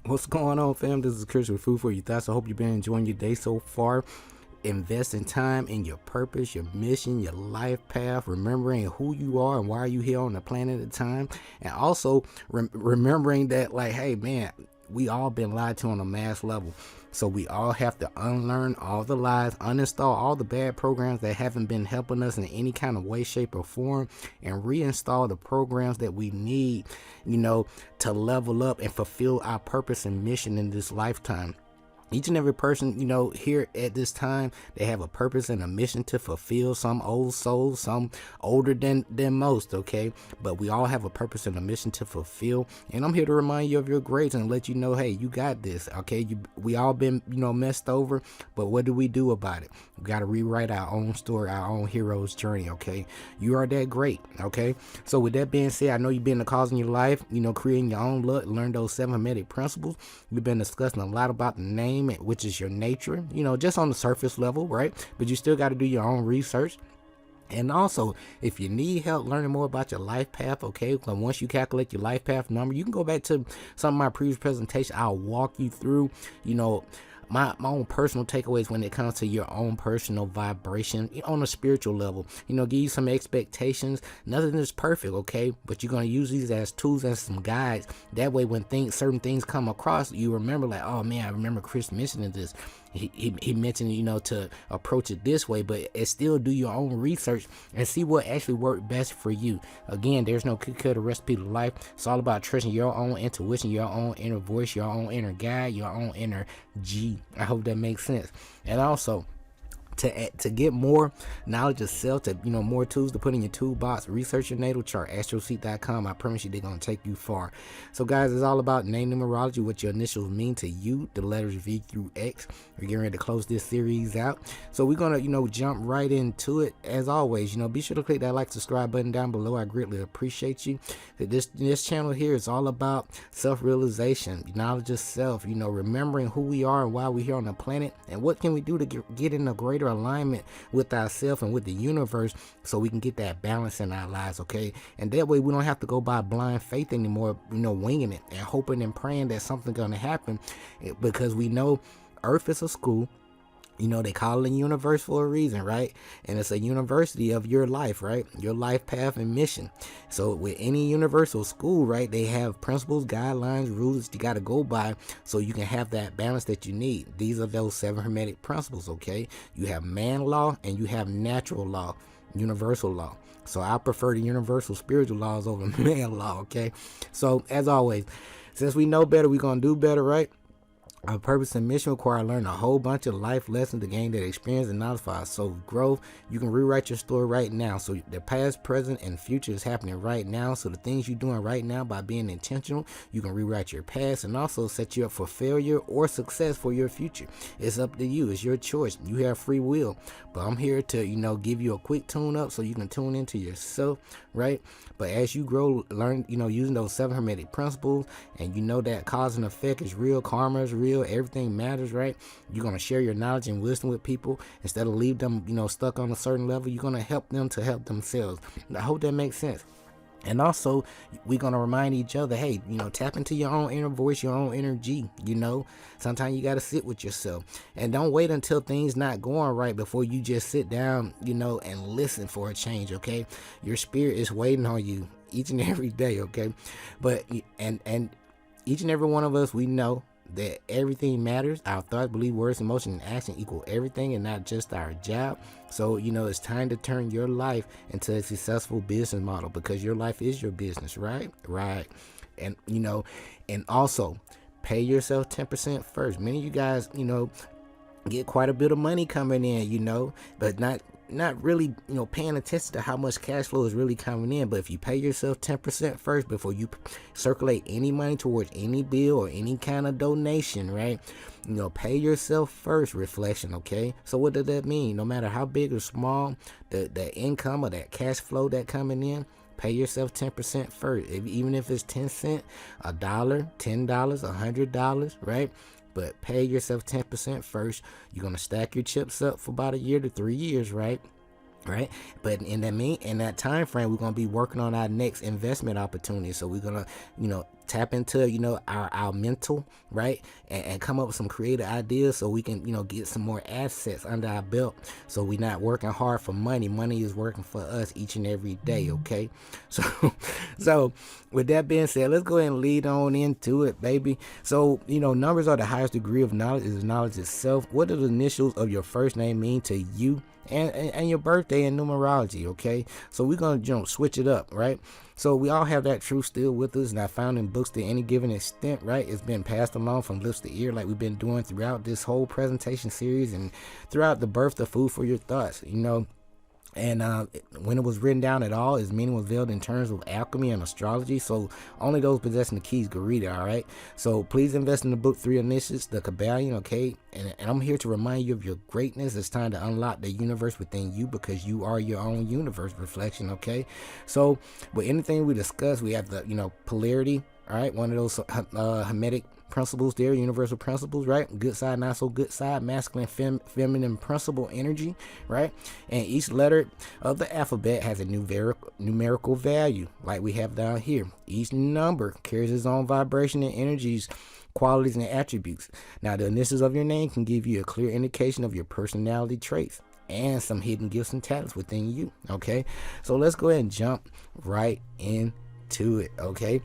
What's going on, fam? This is Chris with Food for Your Thoughts. I hope you've been enjoying your day so far. Investing time in your purpose, your mission, your life path, remembering who you are and why are you here on the planet at the time, and also remembering that, like, hey, man, we all been lied to on a mass level. So we all have to unlearn all the lies, uninstall all the bad programs that haven't been helping us in any kind of way, shape, or form, and reinstall the programs that we need, to level up and fulfill our purpose and mission in this lifetime. Each and every person, here at this time, they have a purpose and a mission to fulfill. Some old souls, some older than most, okay? But we all have a purpose and a mission to fulfill. And I'm here to remind you of your grades and let you know, hey, you got this, okay? We all been, messed over, but what do we do about it? We got to rewrite our own story, our own hero's journey, okay? You are that great, okay? So with that being said, I know you've been the cause in your life, creating your own luck, learn those 7 hermetic principles. We've been discussing a lot about the name, which is your nature, just on the surface level, right? But you still got to do your own research. And also, if you need help learning more about your life path, okay, once you calculate your life path number, you can go back to some of my previous presentations. I'll walk you through, my own personal takeaways when it comes to your own personal vibration on a spiritual level. Give you some expectations. Nothing is perfect, okay? But you're going to use these as tools and some guides. That way, when certain things come across, you remember, like, oh man, I remember Chris mentioning this. He mentioned, to approach it this way, but still do your own research and see what actually worked best for you. Again, there's no cookie-cutter recipe to life. It's all about trusting your own intuition, your own inner voice, your own inner guide, your own inner G. I hope that makes sense. And also, to get more knowledge of self, to more tools to put in your toolbox, research your natal chart, astroseek.com. I promise you they're going to take you far. So guys, it's all about name numerology, what your initials mean to you, the letters V through X. We're getting ready to close this series out, so we're gonna jump right into it. As always, be sure to click that like, subscribe button down below. I greatly appreciate you. This channel here is all about self-realization, knowledge of self, remembering who we are and why we're here on the planet, and what can we do to get in a greater alignment with ourselves and with the universe, so we can get that balance in our lives, okay? And that way we don't have to go by blind faith anymore, winging it and hoping and praying that something's gonna happen, because we know Earth is a school. They call it a universe for a reason, right? And it's a university of your life, right? Your life path and mission. So with any universal school, right, they have principles, guidelines, rules that you got to go by so you can have that balance that you need. These are those 7 hermetic principles, okay? You have man law and you have natural law, universal law. So I prefer the universal spiritual laws over man law, okay? So as always, since we know better, we're going to do better, right? Our purpose and mission require learning a whole bunch of life lessons to gain that experience and knowledge for our soul growth. You can rewrite your story right now. So the past, present, and future is happening right now. So the things you're doing right now, by being intentional, you can rewrite your past and also set you up for failure or success for your future. It's up to you. It's your choice. You have free will. But I'm here to, give you a quick tune up so you can tune into yourself, right? But as you grow, learn, using those 7 hermetic principles, and that cause and effect is real, karma is real, everything matters, right? You're going to share your knowledge and wisdom with people instead of leave them, stuck on a certain level. You're going to help them to help themselves. I hope that makes sense. And also, we're going to remind each other, hey, tap into your own inner voice, your own energy. Sometimes you got to sit with yourself, and don't wait until things not going right before you just sit down, and listen for a change, okay? Your spirit is waiting on you each and every day, okay? But, and each and every one of us, we know that everything matters. Our thoughts, beliefs, words, emotion, and action equal everything, and not just our job. So it's time to turn your life into a successful business model, because your life is your business, right? And and also pay yourself 10% first. Many of you guys get quite a bit of money coming in, but not really paying attention to how much cash flow is really coming in. But if you pay yourself 10% first before you circulate any money towards any bill or any kind of donation, right? Pay yourself first. Reflection, okay? So what does that mean? No matter how big or small the income or that cash flow that coming in, pay yourself 10% first. Even if it's 10 cents, $1, $10, $100, right? But pay yourself 10% first. You're going to stack your chips up for about 1 year to 3 years, right? But in that time frame, we're going to be working on our next investment opportunity. So we're going to tap into, our mental, right? And come up with some creative ideas so we can, get some more assets under our belt. So we're not working hard for money. Money is working for us each and every day, okay? So with that being said, let's go ahead and lead on into it, baby. So, numbers are the highest degree of knowledge, is knowledge itself. What do the initials of your first name mean to you? And your birthday in numerology, okay? So we're gonna switch it up, right? So we all have that truth still with us, not found in books to any given extent, right? It's been passed along from lips to ear, like we've been doing throughout this whole presentation series and throughout the birth of Food for Your Thoughts, And when it was written down at all, its meaning was veiled in terms of alchemy and astrology. So only those possessing the keys could read it, all right? So please invest in the book 3 Initiates, the Kabbalion, okay? And I'm here to remind you of your greatness. It's time to unlock the universe within you, because you are your own universe reflection, okay? So with anything we discuss, we have the, polarity, all right? One of those Hermetic principles there, universal principles, right? Good side, not so good side, masculine, feminine principle energy, right? And each letter of the alphabet has a numerical value, like we have down here. Each number carries its own vibration and energies, qualities, and attributes. Now, the initials of your name can give you a clear indication of your personality traits and some hidden gifts and talents within you, okay? So let's go ahead and jump right into it, okay?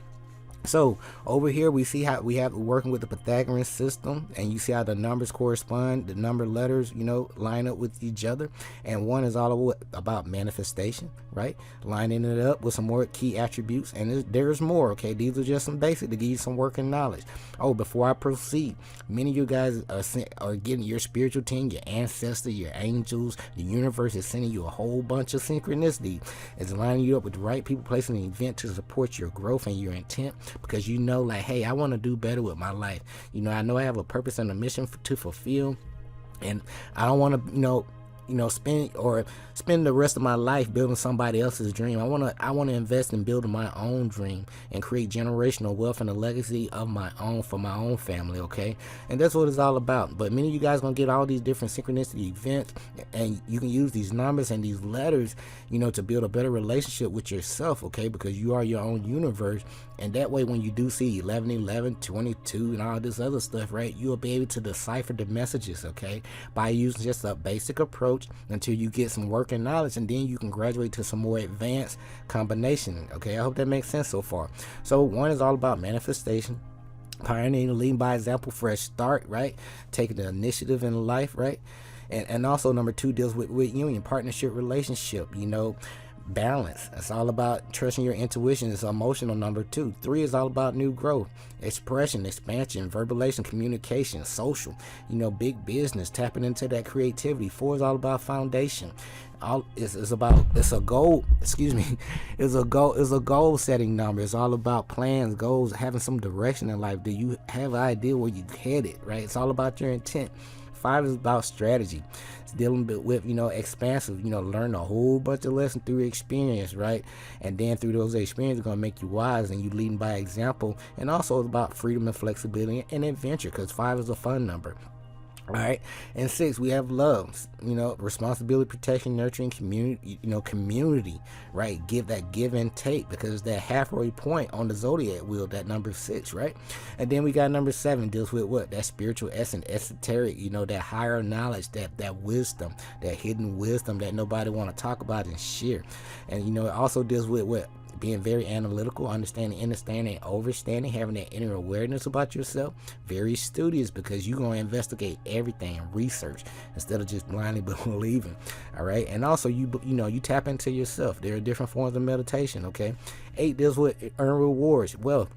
So over here we see how we have working with the Pythagorean system, and you see how the numbers correspond, the number letters, line up with each other. And one is all about manifestation, right? Lining it up with some more key attributes, and there's more, okay? These are just some basic to give you some working knowledge. Oh, before I proceed, many of you guys are getting your spiritual team, your ancestors, your angels. The universe is sending you a whole bunch of synchronicity. It's lining you up with the right people, placing an event to support your growth and your intent. Because like, hey, I want to do better with my life. I know I have a purpose and a mission to fulfill, and I don't want to, spend the rest of my life building somebody else's dream. I want to invest in building my own dream and create generational wealth and a legacy of my own for my own family, okay? And that's what it's all about. But many of you guys gonna get all these different synchronicity events, and you can use these numbers and these letters, to build a better relationship with yourself, okay? Because you are your own universe, and that way when you do see 11, 11, 22, and all this other stuff, right, you will be able to decipher the messages, okay, by using just a basic approach until you get some working knowledge, and then you can graduate to some more advanced combination, okay? I hope that makes sense so far. So one is all about manifestation, pioneering, leading by example, fresh start, right? Taking the initiative in life, right? And also number 2 deals with union, partnership, relationship, balance. It's all about trusting your intuition. It's emotional, number 2. 3 is all about new growth, expression, expansion, verbalization, communication, social, big business, tapping into that creativity. 4 is all about foundation. It's a goal setting number. It's all about plans, goals, having some direction in life. Do you have an idea where you headed, right? It's all about your intent. 5 is about strategy. It's dealing with, expansive, learn a whole bunch of lessons through experience, right? And then through those experiences, going to make you wise, and you leading by example. And also it's about freedom and flexibility and adventure, because 5 is a fun number. All right. And 6, we have love, responsibility, protection, nurturing, community, right? Give and take, because that halfway point on the zodiac wheel, that number 6, right? And then we got number 7, deals with what? That spiritual essence, esoteric, that higher knowledge, that wisdom, that hidden wisdom that nobody want to talk about and share. And, it also deals with what? Being very analytical, understanding, overstanding, having that inner awareness about yourself. Very studious, because you're going to investigate everything and research instead of just blindly believing. All right. And also you tap into yourself. There are different forms of meditation. Okay. 8 deals with earn rewards, wealth.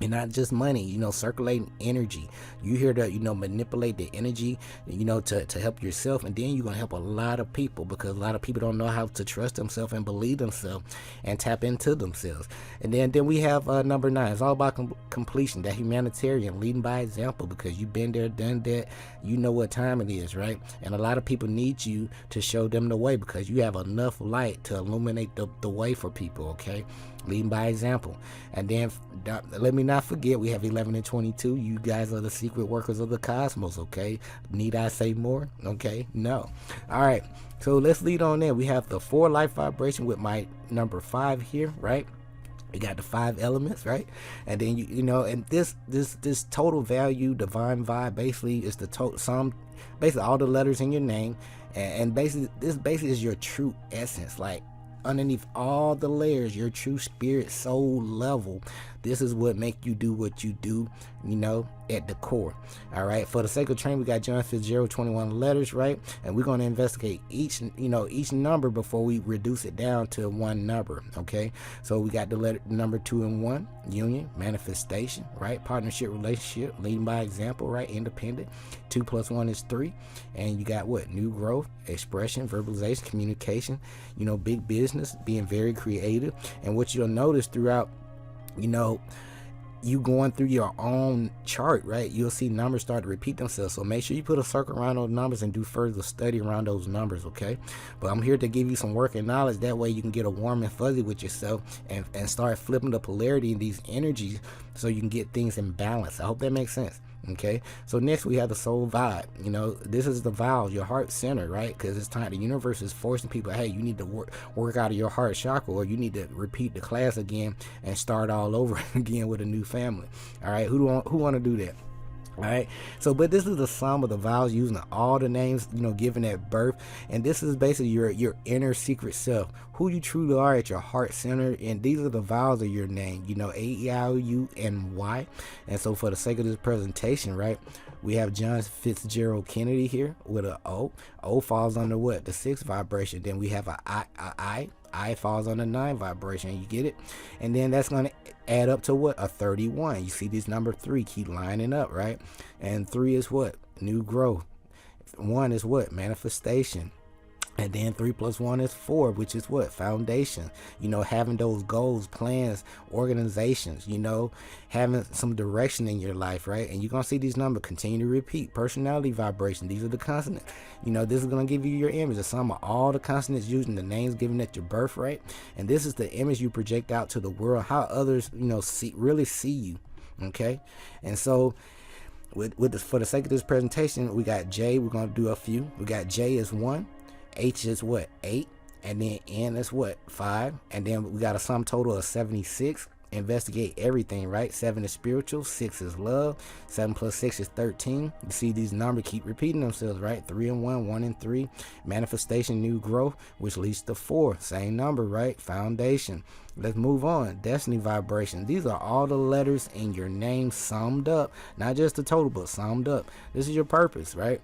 And not just money, circulating energy. You here to, manipulate the energy, to help yourself. And then you're going to help a lot of people, because a lot of people don't know how to trust themselves and believe themselves and tap into themselves. And then we have number 9. It's all about completion, that humanitarian, leading by example, because you've been there, done that. You know what time it is, right? And a lot of people need you to show them the way, because you have enough light to illuminate the way for people, okay? Leading by example. And then let me not forget, we have 11 and 22. You guys are the secret workers of the cosmos, okay? Need I say more? Okay, no. All right, so let's lead on in. We have the 4 life vibration with my number 5 here, right? You got the 5 elements, right? And then you know, and this total value, divine vibe, basically is the total sum, basically all the letters in your name, and basically this basically is your true essence, like underneath all the layers, your true spirit soul level. This is what make you do what you do, you know, at the core. All right, for the sake of training, we got John Fitzgerald 21 letters, right? And we're going to investigate each number before we reduce it down to one number. Okay, so we got the letter number 2 and 1, union, manifestation, right? Partnership, relationship, leading by example, right? Independent. 2 plus 1 is 3. And you got what? New growth, expression, verbalization, communication, you know, big business, being very creative. And what you'll notice throughout, you know, you going through your own chart, right, you'll see numbers start to repeat themselves. So make sure you put a circle around those numbers and do further study around those numbers, okay? But I'm here to give you some working knowledge. That way you can get a warm and fuzzy with yourself and start flipping the polarity in these energies so you can get things in balance. I hope that makes sense. Okay, so next we have the soul vibe. You know, this is the vowels, your heart center, right? Because it's time, the universe is forcing people, hey, you need to work out of your heart chakra, or you need to repeat the class again and start all over again with a new family. All right, who want to do that? All right, so but this is the sum of the vowels using all the names, you know, given at birth, and this is basically your inner secret self, who you truly are at your heart center. And these are the vowels of your name, you know, A, E, I, O, U, and Y. And so for the sake of this presentation, right, we have John Fitzgerald Kennedy here with an O. O falls under what? The 6th vibration. Then we have a I falls on the 9 vibration. You get it? And then that's going to add up to what? A 31. You see this number 3 keep lining up, right? And 3 is what? New growth. 1 is what? Manifestation. And then 3 plus 1 is 4, which is what? Foundation. You know, having those goals, plans, organizations, you know, having some direction in your life, right? And you're going to see these numbers continue to repeat. Personality vibration. These are the consonants. You know, this is going to give you your image, the sum of all the consonants using the names given at your birth, right? And this is the image you project out to the world, how others, you know, really see you. Okay? And so with this, for the sake of this presentation, we got J. We're going to do a few. We got J is 1. H is what? 8. And then N is what? 5. And then we got a sum total of 76. Investigate everything, right? 7 is spiritual, 6 is love, 7 plus 6 is 13. You see these numbers keep repeating themselves, right? 3 and 1, 1 and 3. Manifestation, new growth, which leads to 4. Same number, right? Foundation. Let's move on. Destiny vibration. These are all the letters in your name summed up. Not just the total, but summed up. This is your purpose, right?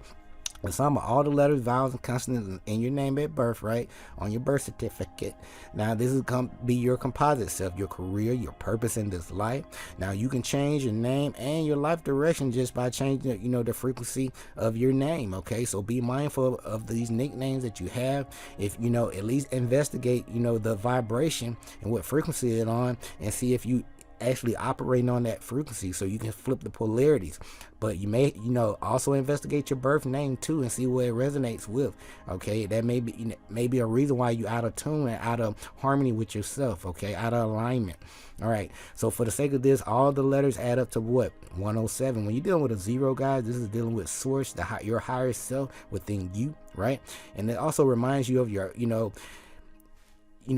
The sum of all the letters, vowels, and consonants in your name at birth, right? On your birth certificate. Now, this is be your composite self, your career, your purpose in this life. Now, you can change your name and your life direction just by changing, you know, the frequency of your name, okay? So be mindful of these nicknames that you have. If, you know, at least investigate, you know, the vibration and what frequency it's on, and see if you actually operating on that frequency, so you can flip the polarities. But you may, you know, also investigate your birth name too and see what it resonates with. Okay, that may be, you know, maybe a reason why you out of tune and out of harmony with yourself. Okay, out of alignment. All right, so for the sake of this, all the letters add up to what? 107. When you're dealing with a 0, guys, this is dealing with source, your higher self within you, right? And it also reminds you of your, you know,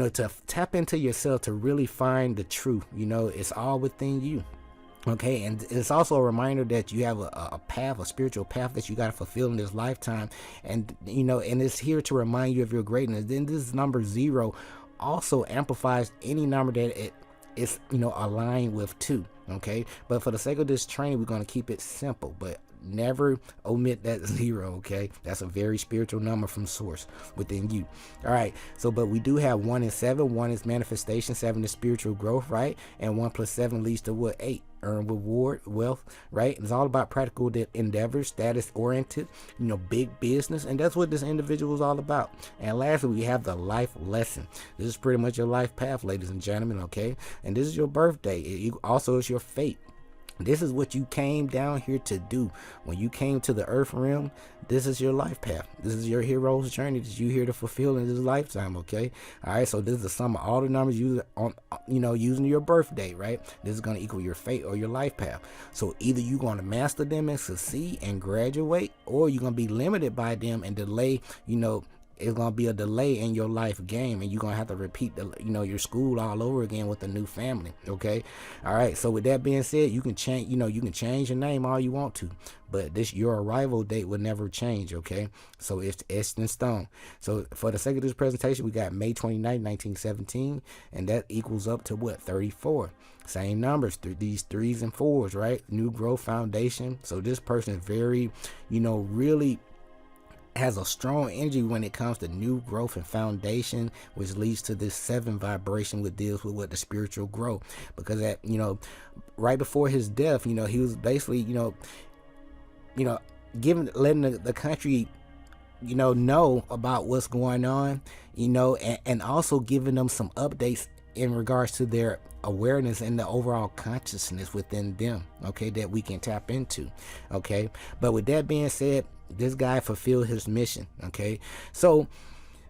to tap into yourself, to really find the truth. You know, it's all within you. Okay, and it's also a reminder that you have a path, a spiritual path that you got to fulfill in this lifetime. And, you know, and it's here to remind you of your greatness. Then this number 0 also amplifies any number that it's, you know, aligned with too. Okay, but for the sake of this training, we're going to keep it simple, but never omit that 0. Okay, that's a very spiritual number from source within you. All right, so but we do have 1 and 7. 1 is manifestation, 7 is spiritual growth, right? And 1 plus 7 leads to what? 8. Earn reward, wealth, right? It's all about practical endeavors, status oriented, you know, big business, and that's what this individual is all about. And lastly, we have the life lesson. This is pretty much your life path, ladies and gentlemen. Okay, and this is your birthday. It also is your fate. This is what you came down here to do. When you came to the earth realm, this is your life path. This is your hero's journey that you here to fulfill in this lifetime, okay? All right, so this is the sum of all the numbers used on, you know, using your birthday, right? This is going to equal your fate or your life path. So either you're going to master them and succeed and graduate, or you're going to be limited by them and delay, you know, it's gonna be a delay in your life game, and you're gonna have to repeat the, your school all over again with a new family. Okay, all right. So with that being said, you can change, you can change your name all you want to, but your arrival date will never change. Okay, so it's etched in stone. So for the sake of this presentation, we got May 29th, 1917, and that equals up to what, 34. Same numbers, these 3s and 4s, right? New growth foundation. So this person is very, really has a strong energy when it comes to new growth and foundation, which leads to this 7 vibration, which deals with what the spiritual growth. Because at right before his death, he was basically letting the country know about what's going on, and also giving them some updates in regards to their awareness and the overall consciousness within them, okay, that we can tap into. Okay, but with that being said, this guy fulfilled his mission. Okay, so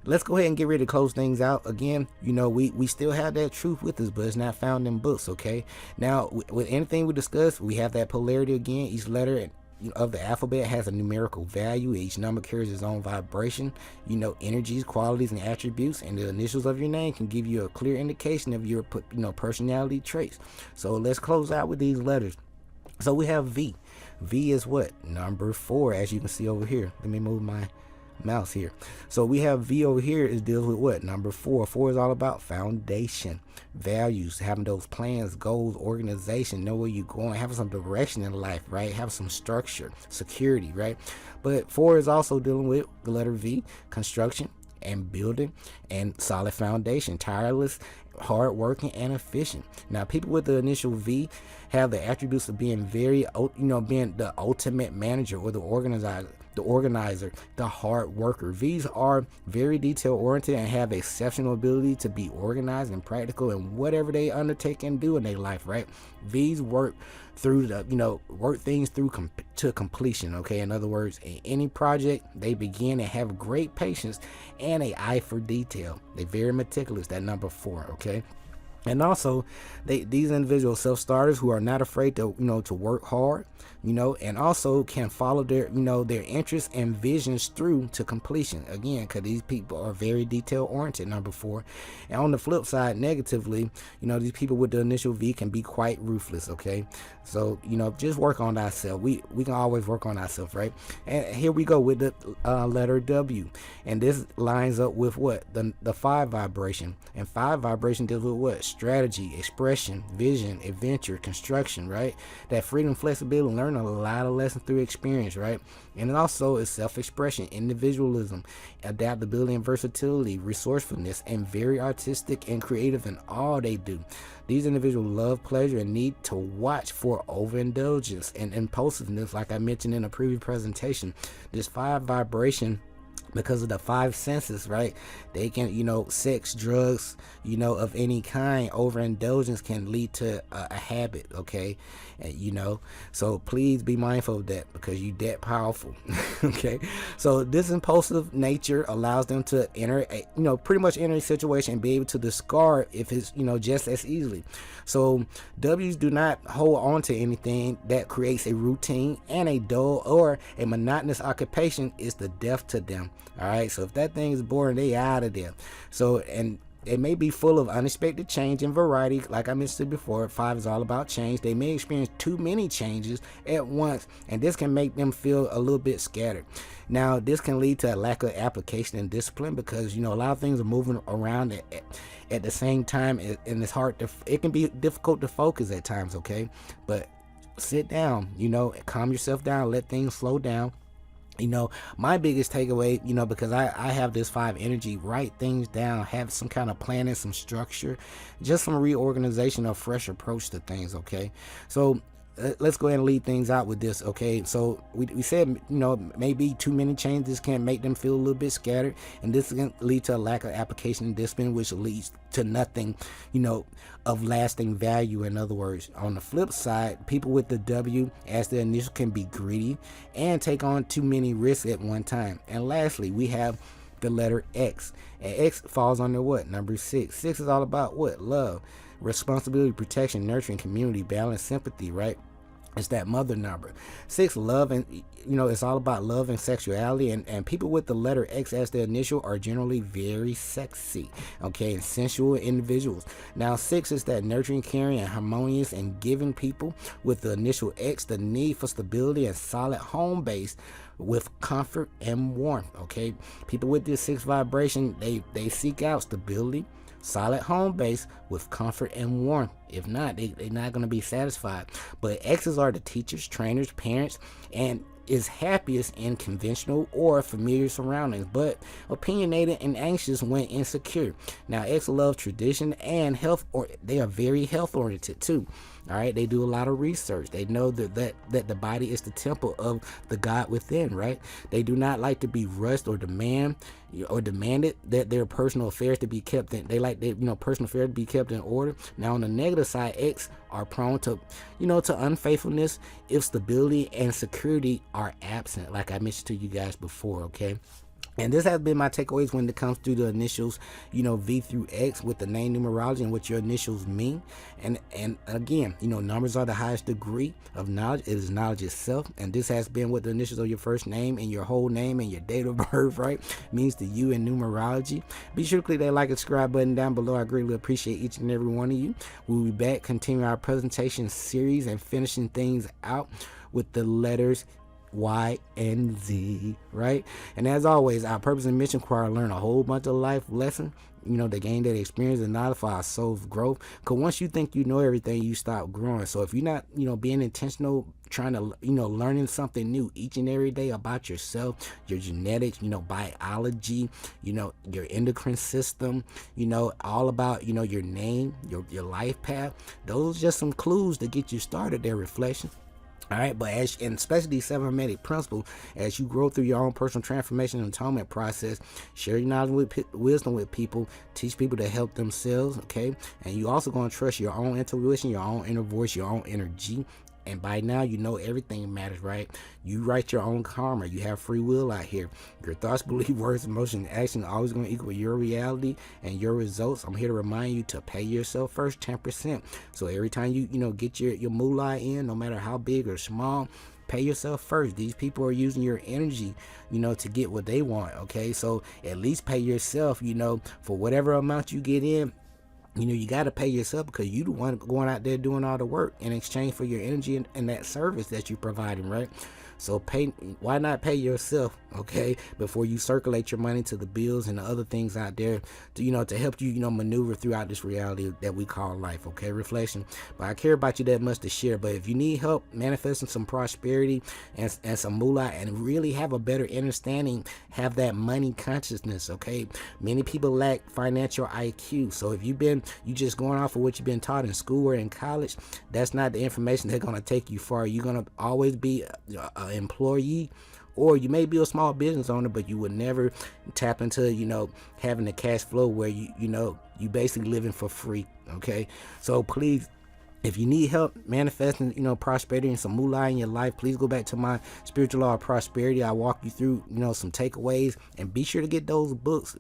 let's go ahead and get ready to close things out. Again, we still have that truth with us, but it's not found in books. Okay, now with anything we discuss, we have that polarity again. Each letter of the alphabet has a numerical value. Each number carries its own vibration, energies, qualities, and attributes, and the initials of your name can give you a clear indication of your personality traits. So let's close out with these letters. So we have V. V is what? Number 4, as you can see over here. Let me move my mouse here. So we have V over here is deals with what? Number 4. 4 is all about foundation, values, having those plans, goals, organization, know where you're going, having some direction in life, right? Have some structure, security, right? But 4 is also dealing with the letter V, construction and building and solid foundation, tireless, hard working, and efficient. Now, people with the initial V have the attributes of being very, being the ultimate manager or the organizer, the hard worker. V's are very detail oriented and have exceptional ability to be organized and practical in whatever they undertake and do in their life, right? V's work through work things through to completion. Okay, in other words, in any project they begin and have great patience and an eye for detail. They're very meticulous, that number 4. Okay, and also these individual self-starters who are not afraid to to work hard, and also can follow their their interests and visions through to completion, again, because these people are very detail oriented, number 4. And on the flip side, negatively, these people with the initial V can be quite ruthless. Okay, so just work on ourselves. We can always work on ourselves, right? And here we go with the letter W, and this lines up with what the 5 vibration, and 5 vibration deals with what? Strategy, expression, vision, adventure, construction, right? That freedom, flexibility, learn a lot of lessons through experience, right? And it also is self-expression, individualism, adaptability and versatility, resourcefulness, and very artistic and creative in all they do. These individuals love pleasure and need to watch for overindulgence and impulsiveness, like I mentioned in a previous presentation. This 5 vibration, because of the 5 senses, right? They can, sex, drugs, of any kind, overindulgence can lead to a habit, okay? And, so please be mindful of that, because you that powerful, okay? So this impulsive nature allows them to enter, pretty much enter a situation and be able to discard if it's, just as easily. So W's do not hold on to anything that creates a routine, and a dull or a monotonous occupation is the death to them. All right, so if that thing is boring, they out of there. So, and it may be full of unexpected change and variety. Like I mentioned before, 5 is all about change. They may experience too many changes at once, and this can make them feel a little bit scattered. Now, this can lead to a lack of application and discipline, because a lot of things are moving around at the same time, and it's hard to, it can be difficult to focus at times. Okay, but sit down, calm yourself down, let things slow down. My biggest takeaway, because I have this 5 energy, write things down, have some kind of planning, some structure, just some reorganization, a fresh approach to things. Okay, so let's go ahead and lead things out with this. Okay, so we said, maybe too many changes can make them feel a little bit scattered, and this can lead to a lack of application and discipline, which leads to nothing, of lasting value. In other words, on the flip side, people with the W as their initial can be greedy and take on too many risks at one time. And lastly, we have the letter X, and X falls under what? Number 6. 6 is all about what? Love, responsibility, protection, nurturing, community, balance, sympathy, right? It's that mother number. 6, love, and it's all about love and sexuality. And people with the letter X as their initial are generally very sexy, okay, and sensual individuals. Now 6 is that nurturing, caring, and harmonious and giving people with the initial X, the need for stability and solid home base with comfort and warmth, okay. People with this 6 vibration, they seek out stability, solid home base with comfort and warmth. If not, they're not going to be satisfied. But X's are the teachers, trainers, parents, and is happiest in conventional or familiar surroundings, but opinionated and anxious when insecure. Now X love tradition and health, or they are very health oriented too. All right, they do a lot of research. They know that the body is the temple of the God within, right? They do not like to be rushed or demanded that their personal affairs to be kept in. They like their personal affairs to be kept in order. Now on the negative side, X are prone to to unfaithfulness if stability and security are absent, like I mentioned to you guys before, okay. And this has been my takeaways when it comes to the initials, V through X with the name numerology and what your initials mean. And again, numbers are the highest degree of knowledge. It is knowledge itself. And this has been what the initials of your first name and your whole name and your date of birth, right, means to you in numerology. Be sure to click that like and subscribe button down below. I greatly appreciate each and every one of you. We'll be back, continuing our presentation series and finishing things out with the letters Y and Z, right? And as always, our purpose and mission require to learn a whole bunch of life lessons, to gain that experience and knowledge for our soul's growth. Because once you think you know everything, you stop growing. So if you're not, being intentional, trying to, learning something new each and every day about yourself, your genetics, biology, your endocrine system, all about, your name, your life path, those are just some clues to get you started there, reflection. All right, but and especially these 7 hermetic principles, as you grow through your own personal transformation and atonement process, share your knowledge wisdom with people, teach people to help themselves, okay? And you also going to trust your own intuition, your own inner voice, your own energy. And by now, everything matters, right? You write your own karma. You have free will out here. Your thoughts, beliefs, words, emotions, and action are always going to equal your reality and your results. I'm here to remind you to pay yourself first 10%. So every time you, get your moolah in, no matter how big or small, pay yourself first. These people are using your energy, to get what they want, okay? So at least pay yourself, for whatever amount you get in. You got to pay yourself because you the one going out there doing all the work in exchange for your energy and that service that you're providing, right? So why not pay yourself, okay, before you circulate your money to the bills and the other things out there to, to help you, maneuver throughout this reality that we call life, okay, reflection. But I care about you that much to share. But if you need help manifesting some prosperity and some moolah and really have a better understanding, have that money consciousness, okay, many people lack financial IQ. So if you just going off of what you've been taught in school or in college, that's not the information that's going to take you far. You're going to always be an employee, or you may be a small business owner, but you would never tap into having the cash flow where you basically living for free, okay? So please, if you need help manifesting, prosperity and some moolah in your life, please go back to my spiritual law of prosperity. I walk you through, some takeaways, and be sure to get those books.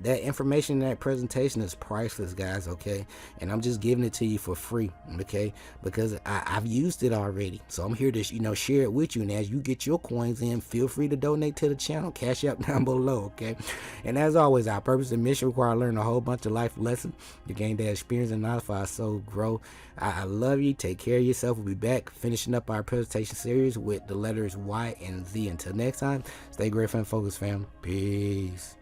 That information in that presentation is priceless, guys, okay? And I'm just giving it to you for free, okay? Because I've used it already. So I'm here to, share it with you. And as you get your coins in, feel free to donate to the channel. Cash up down below, okay? And as always, our purpose and mission require to learn a whole bunch of life lessons to gain that experience and knowledge for our soul grow. I love you. Take care of yourself. We'll be back finishing up our presentation series with the letters Y and Z. Until next time, stay grateful and focused, fam. Peace.